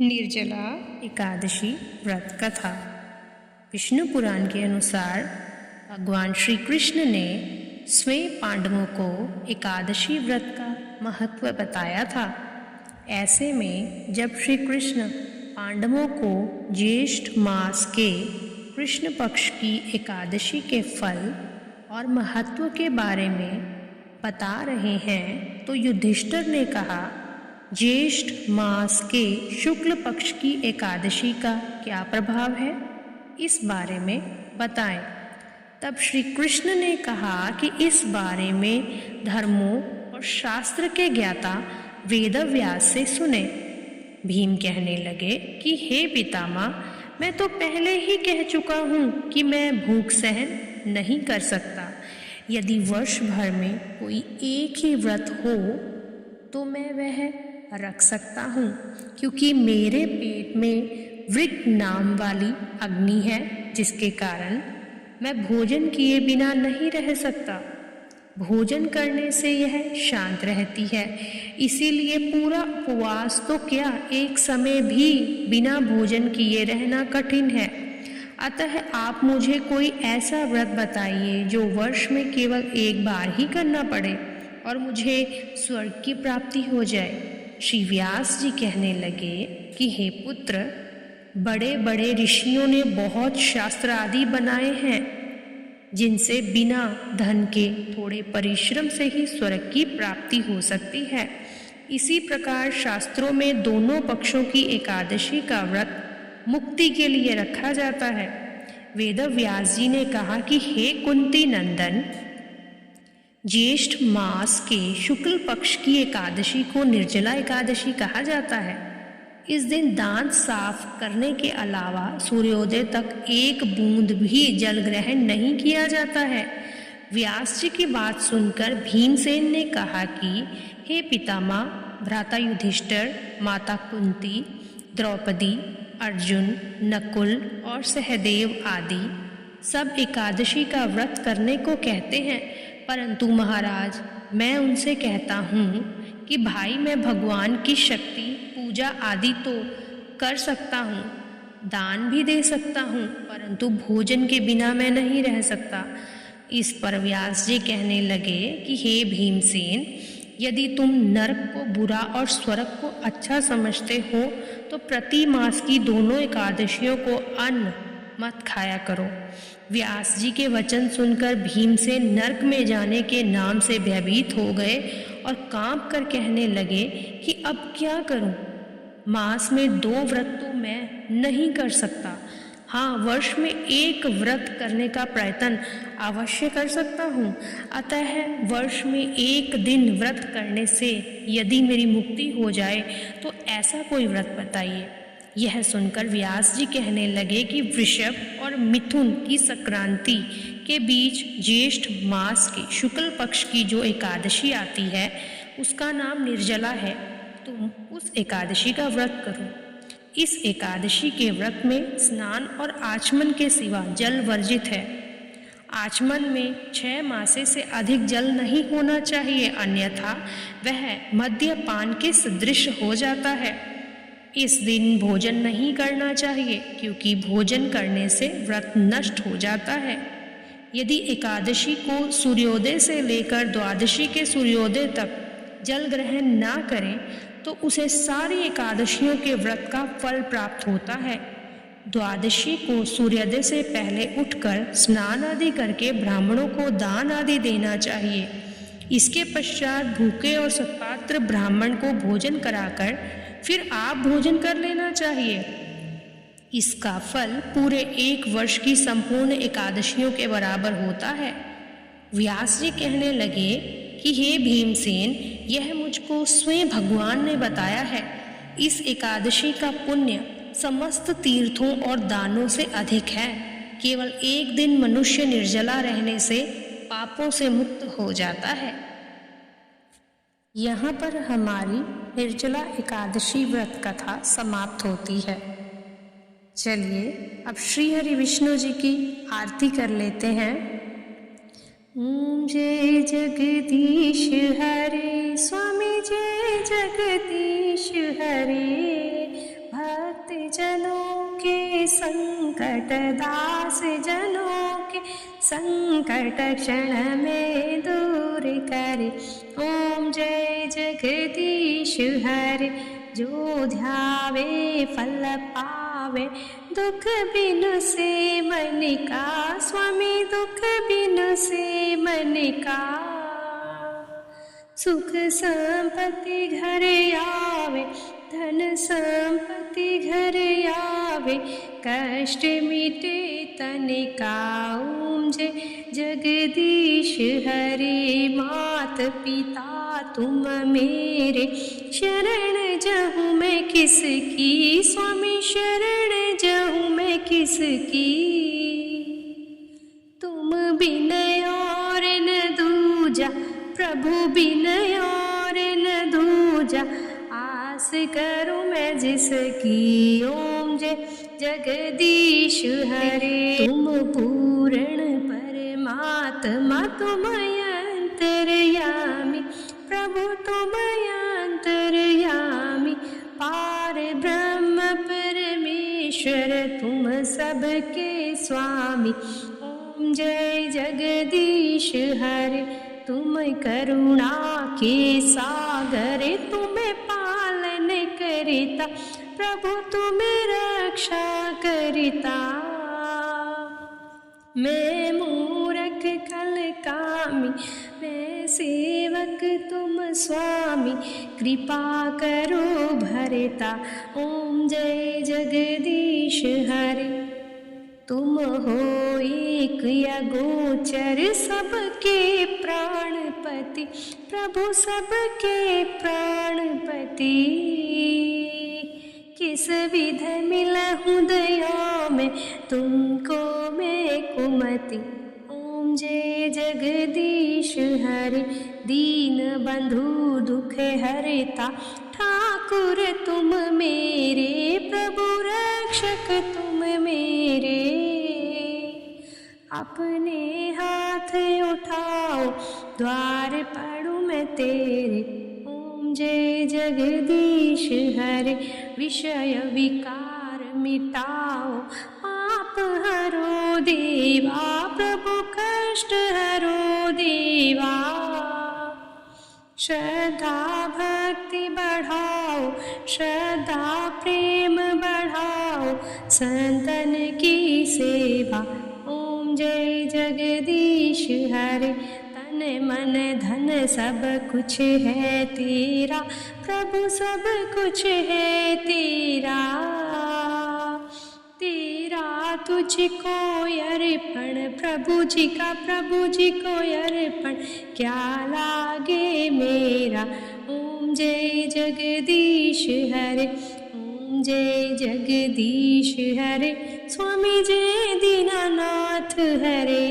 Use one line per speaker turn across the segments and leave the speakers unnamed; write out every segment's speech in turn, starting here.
निर्जला एकादशी व्रत कथा। विष्णु पुराण के अनुसार भगवान श्री कृष्ण ने स्वयं पांडवों को एकादशी व्रत का महत्व बताया था। ऐसे में जब श्री कृष्ण पांडवों को ज्येष्ठ मास के कृष्ण पक्ष की एकादशी के फल और महत्व के बारे में बता रहे हैं तो युधिष्ठिर ने कहा, ज्येष्ठ मास के शुक्ल पक्ष की एकादशी का क्या प्रभाव है, इस बारे में बताएं। तब श्री कृष्ण ने कहा कि इस बारे में धर्मों और शास्त्र के ज्ञाता वेदव्यास से सुने। भीम कहने लगे कि हे पितामह, मैं तो पहले ही कह चुका हूँ कि मैं भूख सहन नहीं कर सकता। यदि वर्ष भर में कोई एक ही व्रत हो तो मैं वह रख सकता हूँ, क्योंकि मेरे पेट में वृक्क नाम वाली अग्नि है, जिसके कारण मैं भोजन किए बिना नहीं रह सकता। भोजन करने से यह शांत रहती है, इसीलिए पूरा उपवास तो क्या, एक समय भी बिना भोजन किए रहना कठिन है। अतः आप मुझे कोई ऐसा व्रत बताइए जो वर्ष में केवल एक बार ही करना पड़े और मुझे स्वर्ग की प्राप्ति हो जाए। श्री व्यास जी कहने लगे कि हे पुत्र, बड़े बड़े ऋषियों ने बहुत शास्त्र आदि बनाए हैं, जिनसे बिना धन के थोड़े परिश्रम से ही स्वर्ग की प्राप्ति हो सकती है। इसी प्रकार शास्त्रों में दोनों पक्षों की एकादशी का व्रत मुक्ति के लिए रखा जाता है। वेदव्यास जी ने कहा कि हे कुंती नंदन, ज्येष्ठ मास के शुक्ल पक्ष की एकादशी को निर्जला एकादशी कहा जाता है। इस दिन दांत साफ करने के अलावा सूर्योदय तक एक बूंद भी जल ग्रहण नहीं किया जाता है। व्यास जी की बात सुनकर भीमसेन ने कहा कि हे पितामह, भ्राता युधिष्ठिर, माता कुंती, द्रौपदी, अर्जुन, नकुल और सहदेव आदि सब एकादशी का व्रत करने को कहते हैं, परंतु महाराज, मैं उनसे कहता हूँ कि भाई, मैं भगवान की शक्ति पूजा आदि तो कर सकता हूँ, दान भी दे सकता हूँ, परंतु भोजन के बिना मैं नहीं रह सकता। इस पर व्यास जी कहने लगे कि हे भीमसेन, यदि तुम नरक को बुरा और स्वर्ग को अच्छा समझते हो तो प्रति मास की दोनों एकादशियों को अन्न मत खाया करो। व्यास जी के वचन सुनकर भीमसेन नरक में जाने के नाम से भयभीत हो गए और कांप कर कहने लगे कि अब क्या करूं? मास में 2 व्रत तो मैं नहीं कर सकता। हाँ, वर्ष में एक व्रत करने का प्रयत्न अवश्य कर सकता हूँ। अतः वर्ष में एक दिन व्रत करने से यदि मेरी मुक्ति हो जाए तो ऐसा कोई व्रत बताइए। यह सुनकर व्यास जी कहने लगे कि वृषभ और मिथुन की संक्रांति के बीच ज्येष्ठ मास के शुक्ल पक्ष की जो एकादशी आती है उसका नाम निर्जला है। तुम उस एकादशी का व्रत करो। इस एकादशी के व्रत में स्नान और आचमन के सिवा जल वर्जित है। आचमन में 6 मासे से अधिक जल नहीं होना चाहिए, अन्यथा वह मद्यपान के सदृश हो जाता है। इस दिन भोजन नहीं करना चाहिए, क्योंकि भोजन करने से व्रत नष्ट हो जाता है। यदि एकादशी को सूर्योदय से लेकर द्वादशी के सूर्योदय तक जल ग्रहण ना करें तो उसे सारी एकादशियों के व्रत का फल प्राप्त होता है। द्वादशी को सूर्योदय से पहले उठकर स्नान आदि करके ब्राह्मणों को दान आदि देना चाहिए। इसके पश्चात भूखे और सत्पात्र ब्राह्मण को भोजन कराकर फिर आप भोजन कर लेना चाहिए। इसका फल पूरे 1 वर्ष की संपूर्ण एकादशियों के बराबर होता है। व्यास जी कहने लगे कि हे भीमसेन, यह मुझको स्वयं भगवान ने बताया है। इस एकादशी का पुण्य समस्त तीर्थों और दानों से अधिक है। केवल एक दिन मनुष्य निर्जला रहने से पापों से मुक्त हो जाता है। यहाँ पर हमारी निर्जला एकादशी व्रत कथा समाप्त होती है। चलिए अब श्री हरि विष्णु जी की आरती कर लेते हैं। ओम जय जगदीश हरे, स्वामी जय जगदीश हरे। संकट, दास जनों के संकट क्षण में दूर करे। ओम जय जगदीश हरे, जो ध्यावे फल पावे, दुख बिनु से मन का स्वामी, दुख बिनु से मन का। सुख संपत्ति घर आवे, धन संपत्ति घर आवे, कष्ट मिटे तन का। ओम जय जगदीश हरे, मात पिता तुम मेरे, शरण जाऊँ मैं किसकी स्वामी, शरण जाऊँ मैं किसकी। तुम बिन और न दूजा, प्रभु बिन और न दूजा, आस करूँ मैं जिसकी। ओम जय जगदीश हरे, तुम पूर्ण परमात्मा, तुम अंतर्यामी, प्रभु तुम अंतर्यामी, पार ब्रह्म परमेश्वर, तुम सबके स्वामी। ओम जय जगदीश हरे, तुम करुणा के सागर, तुम्हें पालन करता, प्रभु तुम्हें रक्षा करता। मैं मूरख कल कामी, मैं सेवक तुम स्वामी, कृपा करो भरता। ओम जय जगदीश हरे, तुम हो एक अगोचर, सबके प्राणपति, प्रभु सबके प्राणपति। किस विध मिलहूँ दया में, तुमको मैं कुमति। ओम जय जगदीश हरे, दीन बंधु दुख हरता, ठाकुर तुम मेरे, प्रभु रक्षक तुम मेरे। अपने हाथ उठाओ, द्वार पढ़ूँ मैं तेरे। ओम जय जगदीश हरे, विषय विकार मिटाओ, पाप हरो देवा, प्रभु कष्ट हरो देवा। श्रद्धा भक्ति बढ़ाओ, श्रद्धा प्रेम बढ़ाओ, संतन की सेवा। ओम जय जगदीश हरे, तन मन धन सब कुछ है तेरा, प्रभु सब कुछ है तेरा। तेरा तुझको अर्पण, प्रभु जी का प्रभु जी को अर्पण, क्या लागे मेरा। ओम जय जगदीश हरे, ओम जय जगदीश हरे, स्वामी जय दीनानाथ हरे।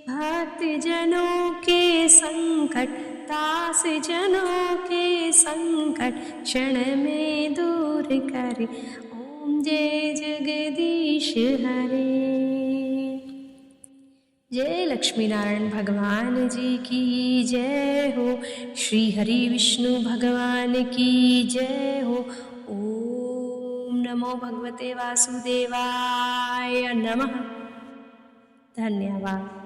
भक्त जनों के संकट, दास जनों के संकट क्षण में दूर करे। ओम जय जगदीश हरे। जय लक्ष्मी नारायण भगवान जी की जय हो, श्री हरि विष्णु भगवान की जय हो। ओम नमो भगवते वासुदेवाय नमः। धन्यवाद।